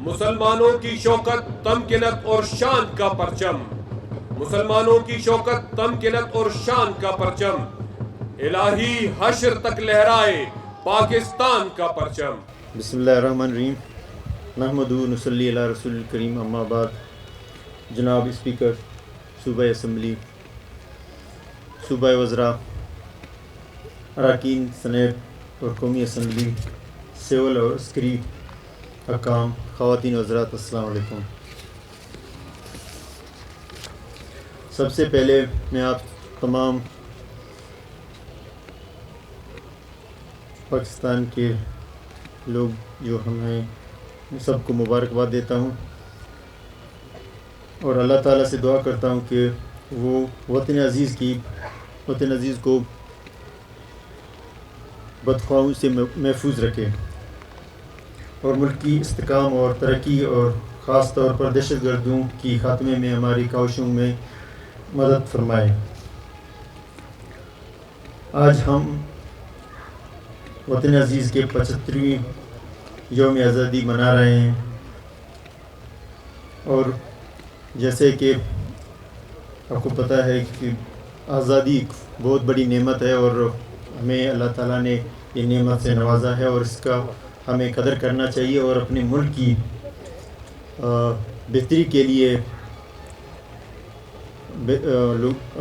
مسلمانوں کی شوکت تمکنت اور شان کا پرچم، مسلمانوں کی شوکت تمکنت اور شان کا پرچم، الہی حشر تک لہرائے پاکستان کا پرچم۔ بسم اللہ الرحمن الرحیم، نحمدہ نصلی علی رسول الکریم، اما بعد۔ جناب اسپیکر صوبہ اسمبلی، صوبہ وزراء، اراکین سینیٹ اور قومی اسمبلی، سول اور عسکری حکام، خواتین و حضرات، السلام علیکم۔ سب سے پہلے میں آپ تمام پاکستان کے لوگ جو ہم ہیں سب کو مبارکباد دیتا ہوں اور اللہ تعالیٰ سے دعا کرتا ہوں کہ وہ وطن عزیز کو بدخواہوں سے محفوظ رکھے اور ملک کی استحکام اور ترقی اور خاص طور پر دہشت گردوں کی خاتمے میں ہماری کاوشوں میں مدد فرمائے۔ آج ہم وطن عزیز کے 75ویں یوم آزادی منا رہے ہیں، اور جیسے کہ آپ کو پتہ ہے کہ آزادی بہت بڑی نعمت ہے اور ہمیں اللہ تعالیٰ نے یہ نعمت سے نوازا ہے اور اس کا ہمیں قدر کرنا چاہیے اور اپنے ملک کی بہتری کے لیے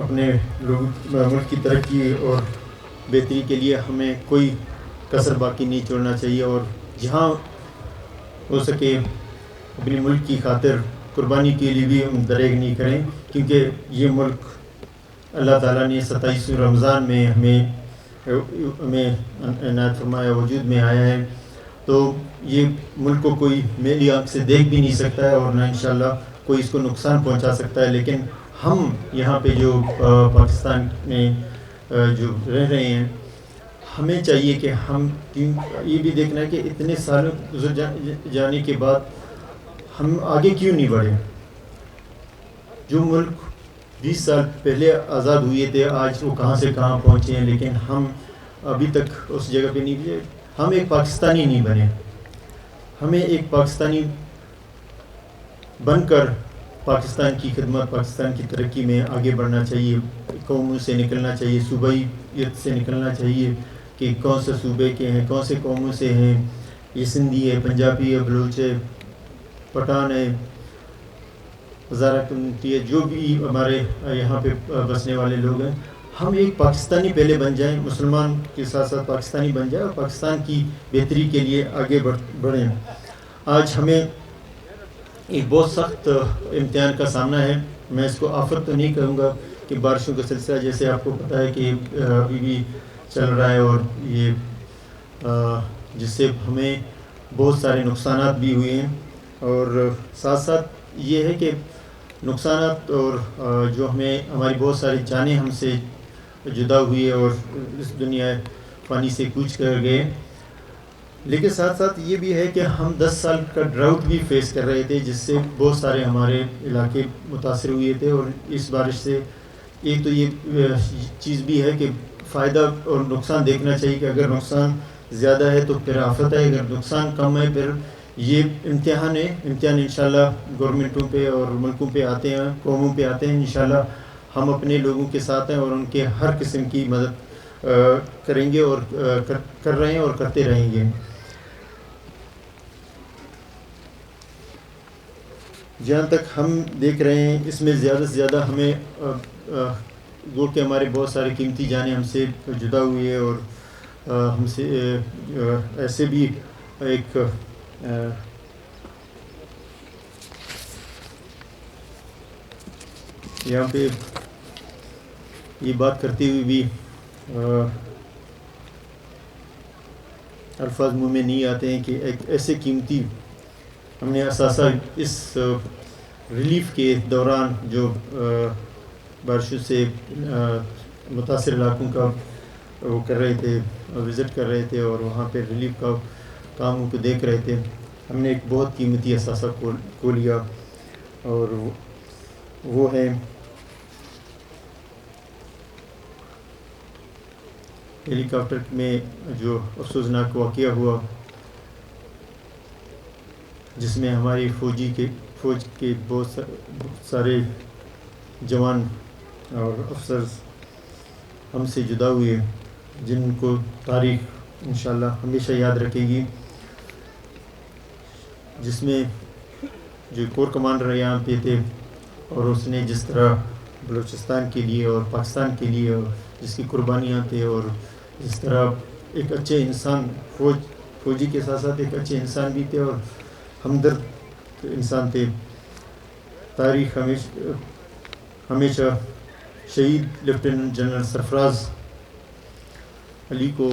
اپنے ملک کی ترقی اور بہتری کے لیے ہمیں کوئی کسر باقی نہیں چھوڑنا چاہیے، اور جہاں ہو سکے اپنے ملک کی خاطر قربانی کے لیے بھی ہم دریغ نہیں کریں، کیونکہ یہ ملک اللہ تعالیٰ نے 27 رمضان میں ہمیں عنایت فرمایا، وجود میں آیا ہے، تو یہ ملک کو کوئی میلی آنکھ سے دیکھ بھی نہیں سکتا ہے اور نہ انشاءاللہ کوئی اس کو نقصان پہنچا سکتا ہے۔ لیکن ہم یہاں پہ جو پاکستان میں جو رہ رہے ہیں، ہمیں چاہیے کہ ہم یہ بھی دیکھنا ہے کہ اتنے سالوں گزر جانے کے بعد ہم آگے کیوں نہیں بڑھے۔ جو ملک 20 سال پہلے آزاد ہوئے تھے، آج وہ کہاں سے کہاں پہنچے ہیں، لیکن ہم ابھی تک اس جگہ پہ نہیں پہنچے۔ ہم ایک پاکستانی نہیں بنے، ہمیں ایک پاکستانی بن کر پاکستان کی خدمت، پاکستان کی ترقی میں آگے بڑھنا چاہیے، قوموں سے نکلنا چاہیے، صوبائیت سے نکلنا چاہیے کہ کون سے صوبے کے ہیں، کون سے قوموں سے ہیں، یہ سندھی ہے، پنجابی ہے، بلوچ ہے، پٹھان ہے، ہزارہ کمیونٹی ہے، جو بھی ہمارے یہاں پہ بسنے والے لوگ ہیں، ہم ایک پاکستانی پہلے بن جائیں، مسلمان کے ساتھ ساتھ پاکستانی بن جائیں اور پاکستان کی بہتری کے لیے آگے بڑھیں۔ آج ہمیں ایک بہت سخت امتحان کا سامنا ہے۔ میں اس کو آفت تو نہیں کہوں گا کہ بارشوں کا سلسلہ جیسے آپ کو پتہ ہے کہ ابھی بھی چل رہا ہے، اور یہ جس سے ہمیں بہت سارے نقصانات بھی ہوئے ہیں، اور ساتھ ساتھ یہ ہے کہ نقصانات اور جو ہماری بہت ساری جانیں ہم سے جدا ہوئی اور اس دنیا فانی سے کوچ کر گئے، لیکن ساتھ ساتھ یہ بھی ہے کہ ہم 10 سال کا ڈراؤٹ بھی فیس کر رہے تھے، جس سے بہت سارے ہمارے علاقے متاثر ہوئے تھے، اور اس بارش سے ایک تو یہ چیز بھی ہے کہ فائدہ اور نقصان دیکھنا چاہیے کہ اگر نقصان زیادہ ہے تو پھر آفت ہے، اگر نقصان کم ہے پھر یہ امتحان ہے۔ امتحان انشاءاللہ گورنمنٹوں پہ اور ملکوں پہ آتے ہیں، قوموں پہ آتے ہیں، انشاءاللہ ہم اپنے لوگوں کے ساتھ ہیں اور ان کے ہر قسم کی مدد کریں گے اور کر رہے ہیں اور کرتے رہیں گے۔ جہاں تک ہم دیکھ رہے ہیں اس میں زیادہ سے زیادہ ہمیں گو کہ ہمارے بہت سارے قیمتی جانیں ہم سے جدا ہوئی ہے، اور ہم سے ایسے بھی ایک یہاں پہ یہ بات کرتے ہوئے بھی الفاظ منہ میں نہیں آتے ہیں کہ ایک ایسے قیمتی ہم نے اثاثہ اس ریلیف کے دوران جو بارشوں سے متاثر علاقوں کا وہ کر رہے تھے، وزٹ کر رہے تھے اور وہاں پہ ریلیف کا کاموں کو دیکھ رہے تھے، ہم نے ایک بہت قیمتی اثاثہ کو لیا، اور وہ ہے ہیلی کاپٹر میں جو افسوسناک واقعہ ہوا جس میں ہماری فوج کے بہت سارے جوان اور افسر ہم سے جدا ہوئے، جن کو تاریخ انشاءاللہ ہمیشہ یاد رکھے گی، جس میں جو کور کمانڈر یہاں پہ تھے اور اس نے جس طرح بلوچستان کے لیے اور پاکستان کے لیے جس کی قربانیاں تھے، اور جس طرح ایک اچھے انسان فوجی کے ساتھ ساتھ ایک اچھے انسان بھی تھے اور ہمدرد انسان تھے۔ تاریخ ہمیشہ شہید لیفٹیننٹ جنرل سرفراز علی کو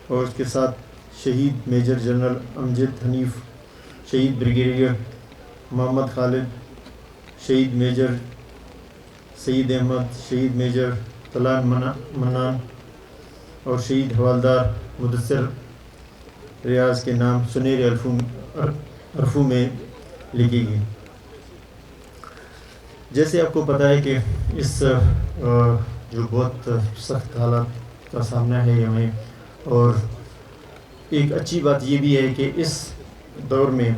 اور اس کے ساتھ شہید میجر جنرل امجد حنیف، شہید بریگیڈیئر محمد خالد، شہید میجر سعید احمد، شہید میجر طلال منان اور شہید حوالدار مدثر ریاض کے نام سنہرے عرفوں میں لکھی گئی۔ جیسے آپ کو پتہ ہے کہ اس جو بہت سخت حالات کا سامنا ہے ہمیں، اور ایک اچھی بات یہ بھی ہے کہ اس دور میں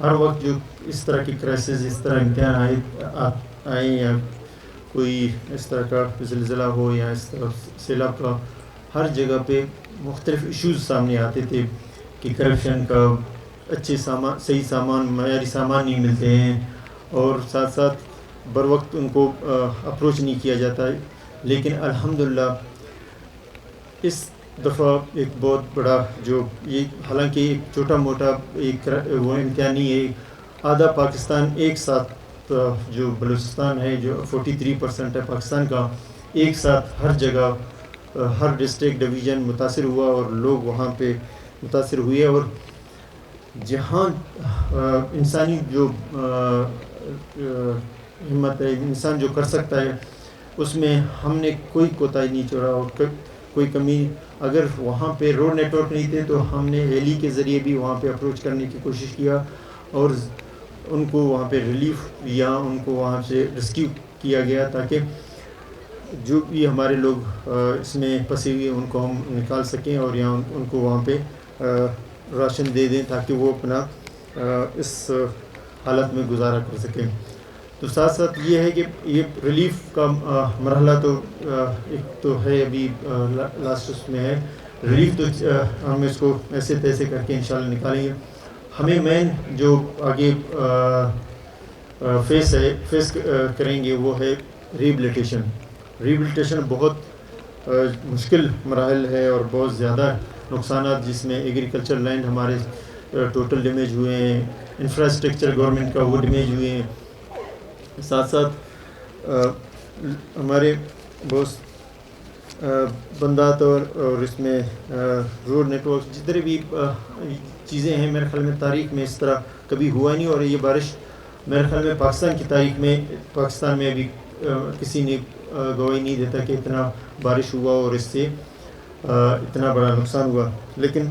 ہر وقت جو اس طرح کی کرائسس، اس طرح امتحان آئیں یا کوئی اس طرح کا زلزلہ ہو یا اس طرح سیلاب کا، ہر جگہ پہ مختلف ایشوز سامنے آتے تھے کہ کرپشن کا، اچھے سامان، صحیح سامان، معیاری سامان نہیں ملتے ہیں، اور ساتھ ساتھ بر وقت ان کو اپروچ نہیں کیا جاتا ہے۔ لیکن الحمدللہ اس دفعہ ایک بہت بڑا جو یہ، حالانکہ ایک چھوٹا موٹا ایک وہ امتحان نہیں ہے، آدھا پاکستان ایک ساتھ، جو بلوچستان ہے جو 43% ہے پاکستان کا، ایک ساتھ ہر جگہ ہر ڈسٹرکٹ ڈویژن متاثر ہوا اور لوگ وہاں پہ متاثر ہوئے، اور جہاں انسانی جو ہمت ہے، انسان جو کر سکتا ہے، اس میں ہم نے کوئی کوتاہی نہیں چھوڑا اور کوئی کمی۔ اگر وہاں پہ روڈ نیٹ ورک نہیں تھے تو ہم نے ہیلی کے ذریعے بھی وہاں پہ اپروچ کرنے کی کوشش کیا اور ان کو وہاں پہ ریلیف یا ان کو وہاں سے ریسکیو کیا گیا، تاکہ جو بھی ہمارے لوگ اس میں پھنسے ہوئے ان کو ہم نکال سکیں اور یا ان کو وہاں پہ راشن دے دیں تاکہ وہ اپنا اس حالت میں گزارا کر سکیں۔ تو ساتھ ساتھ یہ ہے کہ یہ ریلیف کا مرحلہ تو ایک تو ہے، ابھی لاسٹ اس میں ہے ریلیف، تو ہم اس کو ایسے تیسے کر کے انشاءاللہ نکالیں گے۔ ہمیں مین جو آگے فیس کریں گے وہ ہے ریبلیٹیشن۔ ریبلیٹیشن بہت مشکل مراحل ہے اور بہت زیادہ نقصانات، جس میں ایگریکلچر لینڈ ہمارے ٹوٹل ڈیمیج ہوئے ہیں، انفراسٹرکچر گورنمنٹ کا وہ ڈیمیج ہوئے ہیں، ساتھ ساتھ ہمارے بہت بندات اور اس میں روڈ نیٹ ورک، جتنے بھی چیزیں ہیں، میرے خیال میں تاریخ میں اس طرح کبھی ہوا نہیں، اور یہ بارش میرے خیال میں پاکستان کی تاریخ میں، پاکستان میں ابھی کسی نے گواہی نہیں دیتا کہ اتنا بارش ہوا اور اس سے اتنا بڑا نقصان ہوا۔ لیکن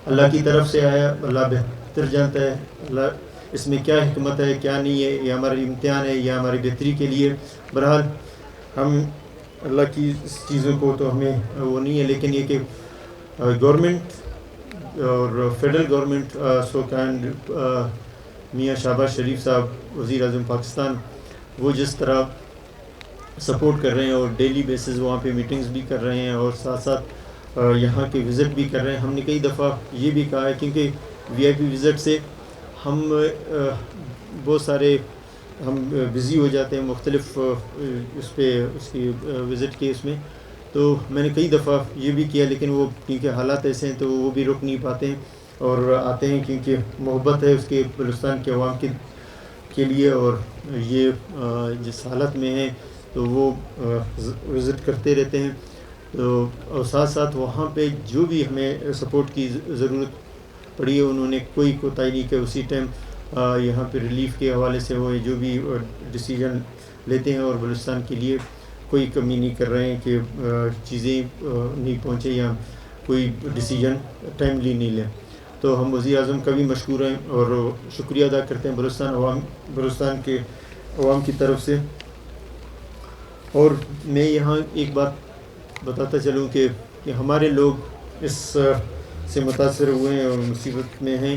اللہ کی طرف سے آیا، اللہ بہتر جانتا ہے اللہ اس میں کیا حکمت ہے کیا نہیں ہے، یہ ہمارا امتحان ہے، یہ ہماری بہتری کے لیے۔ بہرحال ہم اللہ کی اس چیزوں کو تو ہمیں وہ نہیں ہے، لیکن یہ کہ گورنمنٹ اور فیڈرل گورنمنٹ سو کائنڈ میاں شہباز شریف صاحب وزیر اعظم پاکستان، وہ جس طرح سپورٹ کر رہے ہیں اور ڈیلی بیسز وہاں پہ میٹنگز بھی کر رہے ہیں اور ساتھ ساتھ یہاں کے وزٹ بھی کر رہے ہیں۔ ہم نے کئی دفعہ یہ بھی کہا ہے، کیونکہ وی آئی پی وزٹ سے ہم بہت سارے ہم بزی ہو جاتے ہیں مختلف اس پہ اس کی وزٹ کے اس میں، تو میں نے کئی دفعہ یہ بھی کیا، لیکن وہ کیونکہ حالات ایسے ہیں تو وہ بھی رک نہیں پاتے ہیں اور آتے ہیں، کیونکہ محبت ہے اس کے بلوچستان کے عوام کے لیے، اور یہ جس حالت میں ہیں تو وہ وزٹ کرتے رہتے ہیں۔ تو اور ساتھ ساتھ وہاں پہ جو بھی ہمیں سپورٹ کی ضرورت پڑی ہے، انہوں نے کوئی کوتاہی نہیں کہ اسی ٹائم یہاں پہ ریلیف کے حوالے سے وہ جو بھی ڈیسیجن لیتے ہیں اور بلوچستان کے لیے کوئی کمی نہیں کر رہے ہیں کہ چیزیں نہیں پہنچے یا کوئی ڈیسیجن ٹائملی نہیں لیں۔ تو ہم وزیر اعظم کا بھی مشکور ہیں اور شکریہ ادا کرتے ہیں بلوچستان کے عوام کی طرف سے۔ اور میں یہاں ایک بات بتاتا چلوں کہ ہمارے لوگ اس سے متاثر ہوئے ہیں اور مصیبت میں ہیں،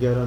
11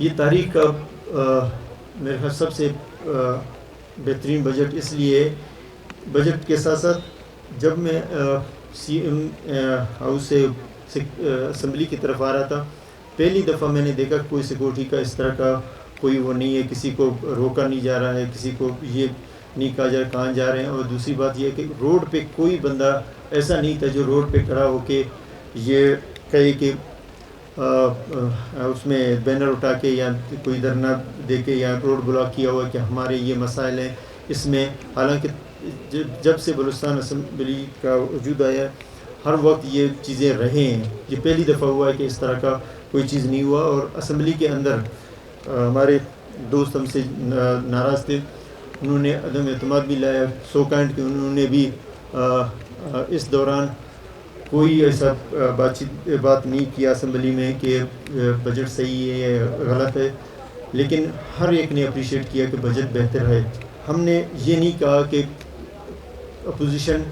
یہ تاریخ کا میرے خیال سب سے بہترین بجٹ اس لیے بجٹ کے ساتھ ساتھ جب میں سی ایم ہاؤس سے اسمبلی کی طرف آ رہا تھا پہلی دفعہ میں نے دیکھا کوئی سیکورٹی کا اس طرح کا کوئی وہ نہیں ہے, کسی کو روکا نہیں جا رہا ہے, کسی کو یہ نہیں کہا جا رہا کہاں جا رہے ہیں. اور دوسری بات یہ ہے کہ روڈ پہ کوئی بندہ ایسا نہیں تھا جو روڈ پہ کھڑا ہو کے یہ کہے کہ اس میں بینر اٹھا کے یا کوئی دھرنا دے کے یا روڈ بلاک کیا ہوا کہ ہمارے یہ مسائل ہیں اس میں. حالانکہ جب سے بلوچستان اسمبلی کا وجود آیا ہر وقت یہ چیزیں رہے ہیں. یہ پہلی دفعہ ہوا ہے کہ اس طرح کا کوئی چیز نہیں ہوا. اور اسمبلی کے اندر ہمارے دوست ہم سے ناراض تھے, انہوں نے عدم اعتماد بھی لایا 100 کائنڈ کے. انہوں نے بھی اس دوران کوئی ایسا بات نہیں کیا اسمبلی میں کہ بجٹ صحیح ہے یا غلط ہے, لیکن ہر ایک نے اپریشیٹ کیا کہ بجٹ بہتر ہے. ہم نے یہ نہیں کہا کہ اپوزیشن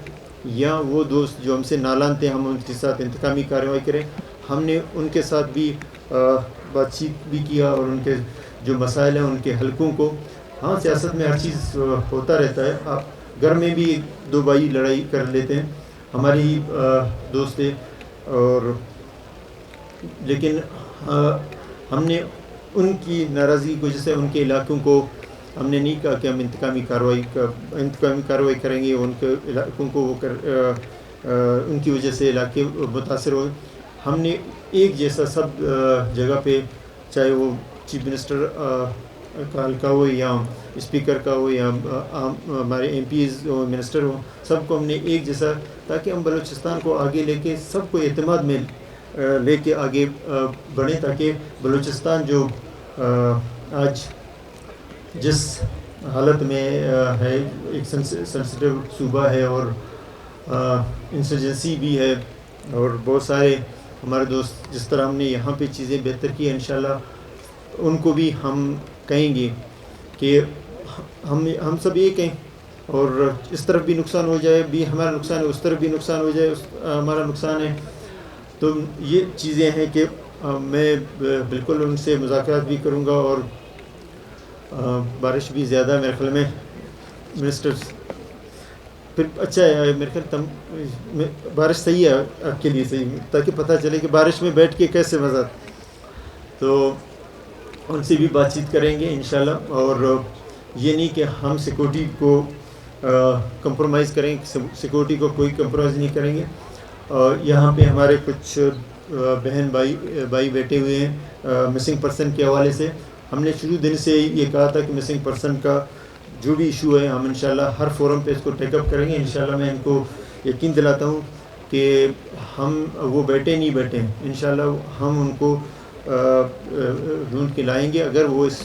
یا وہ دوست جو ہم سے نالان تھے ہم ان کے ساتھ انتقامی کارروائی کریں. ہم نے ان کے ساتھ بھی بات چیت بھی کیا اور ان کے جو مسائل ہیں ان کے حلقوں کو. ہاں سیاست میں ہر چیز ہوتا رہتا ہے, آپ گھر میں بھی 2 بھائی لڑائی کر لیتے ہیں, ہماری ہی دوست تھے. اور لیکن ہم نے ان کی ناراضگی کی وجہ سے ان کے علاقوں کو ہم نے نہیں کہا کہ ہم انتقامی کارروائی کریں گے. ان کے علاقوں کو وہ ان کی وجہ سے علاقے متاثر ہوئے. ہم نے ایک جیسا سب جگہ پہ, چاہے وہ چیف منسٹر کا حلقہ ہو یا اسپیکر کا ہو یا ہمارے ایم پیز ہو منسٹر ہوں, سب کو ہم نے ایک جیسا, تاکہ ہم بلوچستان کو آگے لے کے سب کو اعتماد میں لے کے آگے بڑھیں, تاکہ بلوچستان جو آج جس حالت میں ہے, ایک سینسٹیو صوبہ ہے اور انسرجنسی بھی ہے, اور بہت سارے ہمارے دوست جس طرح ہم نے یہاں پہ چیزیں بہتر کی ہیں انشاءاللہ ان کو بھی ہم کہیں گے کہ ہم سب ایک ہیں, اور اس طرف بھی نقصان ہو جائے بھی ہمارا نقصان ہے, اس طرف بھی نقصان ہو جائے ہمارا نقصان ہے. تو یہ چیزیں ہیں کہ میں بالکل ان سے مذاکرات بھی کروں گا. اور بارش بھی زیادہ میرے خیال میں منسٹر پھر اچھا ہے, میرے خیال بارش صحیح ہے آپ کے لیے صحیح, تاکہ پتہ چلے کہ بارش میں بیٹھ کے کیسے مزہ. تو ان سے بھی بات چیت کریں گے انشاءاللہ. اور یہ نہیں کہ ہم سیکورٹی کو کمپرومائز کریں, سیکورٹی کو کوئی کمپرومائز نہیں کریں گے. یہاں پہ ہمارے کچھ بہن بھائی بیٹھے ہوئے ہیں مسنگ پرسن کے حوالے سے. ہم نے شروع دن سے یہ کہا تھا کہ مسنگ پرسن کا جو بھی ایشو ہے ہم انشاءاللہ ہر فورم پہ اس کو ٹیک اپ کریں گے. انشاءاللہ میں ان کو یقین دلاتا ہوں کہ ہم وہ بیٹھے ہیں, انشاءاللہ ہم ان کو ڈھونڈ کے لائیں گے. اگر وہ اس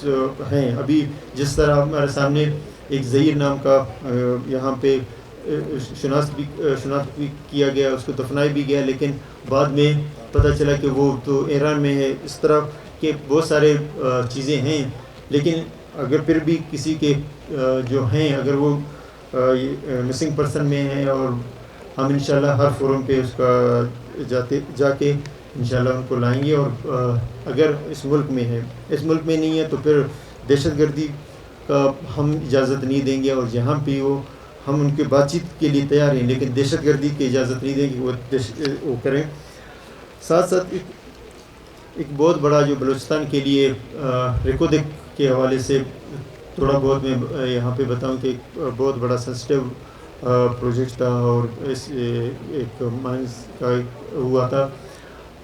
ہیں ابھی جس طرح ہمارے سامنے ایک ظہیر نام کا یہاں پہ شناخت بھی کیا گیا, اس کو دفنایا بھی گیا, لیکن بعد میں پتہ چلا کہ وہ تو ایران میں ہے. اس طرح کے بہت سارے چیزیں ہیں, لیکن اگر پھر بھی کسی کے جو ہیں اگر وہ مسنگ پرسن میں ہیں, اور ہم انشاءاللہ ہر فورم پہ اس کا جا کے انشاءاللہ ان کو لائیں گے. اور اگر اس ملک میں ہے, اس ملک میں نہیں ہے, تو پھر دہشت گردی کا ہم اجازت نہیں دیں گے. اور جہاں بھی ہو ہم ان کے بات چیت کے لیے تیار ہیں, لیکن دہشت گردی کی اجازت نہیں دیں گے وہ کریں. ساتھ ساتھ ایک بہت بڑا جو بلوچستان کے لیے ریکودک کے حوالے سے تھوڑا بہت میں یہاں پہ بتاؤں کہ بہت بڑا سینسٹیو پروجیکٹ تھا, اور اس ایک مائنس کا ہوا تھا,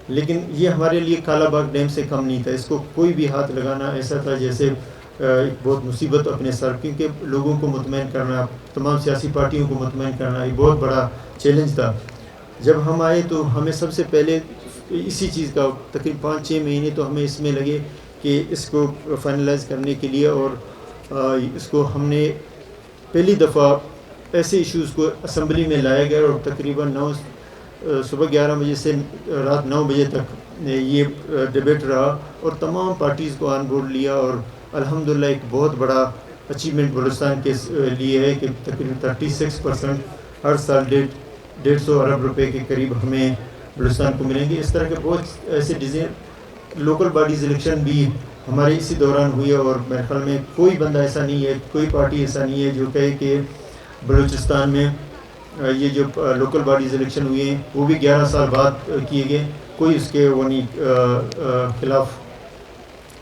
لیکن یہ ہمارے لیے کالا باغ ڈیم سے کم نہیں تھا. اس کو کوئی بھی ہاتھ لگانا ایسا تھا جیسے ایک بہت مصیبت اپنے سر, کیونکہ لوگوں کو مطمئن کرنا, تمام سیاسی پارٹیوں کو مطمئن کرنا یہ بہت بڑا چیلنج تھا. جب ہم آئے تو ہمیں سب سے پہلے اسی چیز کا تقریباً 5-6 مہینے تو ہمیں اس میں لگے کہ اس کو فائنلائز کرنے کے لیے. اور اس کو ہم نے پہلی دفعہ ایسے ایشوز کو اسمبلی میں لایا گیا, اور تقریباً صبح 11 بجے سے رات 9 بجے تک یہ ڈیبیٹ رہا, اور تمام پارٹیز کو آن بورڈ لیا. اور الحمدللہ ایک بہت بڑا اچیومنٹ بلوچستان کے لیے ہے کہ تقریباً 36% ہر سال 150 ارب روپے کے قریب ہمیں بلوچستان کو ملیں گے. اس طرح کے بہت ایسے ڈیزائن لوکل باڈیز الیکشن بھی ہمارے اسی دوران ہوئی ہے، اور میرے خیال میں کوئی بندہ ایسا نہیں ہے، کوئی پارٹی ایسا نہیں ہے جو کہے کہ بلوچستان میں یہ جو لوکل باڈیز الیکشن ہوئے ہیں وہ بھی 11 سال بعد کیے گئے، کوئی اس کے وہ نہیں خلاف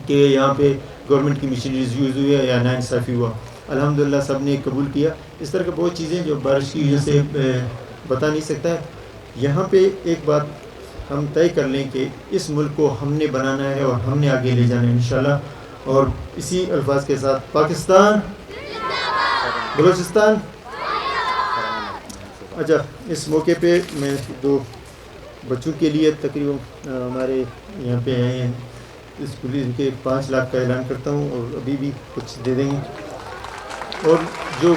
کہ یہاں پہ گورنمنٹ کی مشینریز یوز ہوئی ہے یا ناانصافی ہوا. الحمدللہ سب نے قبول کیا. اس طرح کا بہت چیزیں جو بارش کی وجہ سے بتا نہیں سکتا. یہاں پہ ایک بات ہم طے کر لیں کہ اس ملک کو ہم نے بنانا ہے اور ہم نے آگے لے جانا ہے انشاءاللہ. اور اسی الفاظ کے ساتھ پاکستان، بلوچستان. اچھا، اس موقع پہ میں 2 بچوں کے لیے تقریباً ہمارے یہاں پہ آئے ہیں اسکولی، ان کے 5 لاکھ کا اعلان کرتا ہوں، اور ابھی بھی کچھ دے دیں گے. اور جو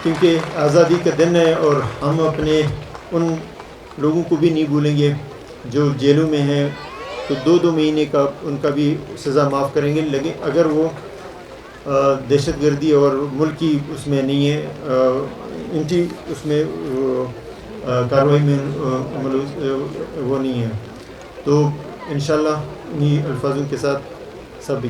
کیونکہ آزادی کا دن ہے اور ہم اپنے ان لوگوں کو بھی نہیں بھولیں گے جو جیلوں میں ہیں، تو 2 مہینے کا ان کا بھی سزا معاف کریں گے. لیکن اگر وہ دہشت گردی اور ملکی اس میں نہیں ہے، انٹی اس میں کارروائی میں وہ نہیں ہے، تو انشاءاللہ انہی الفاظوں کے ساتھ سب بھی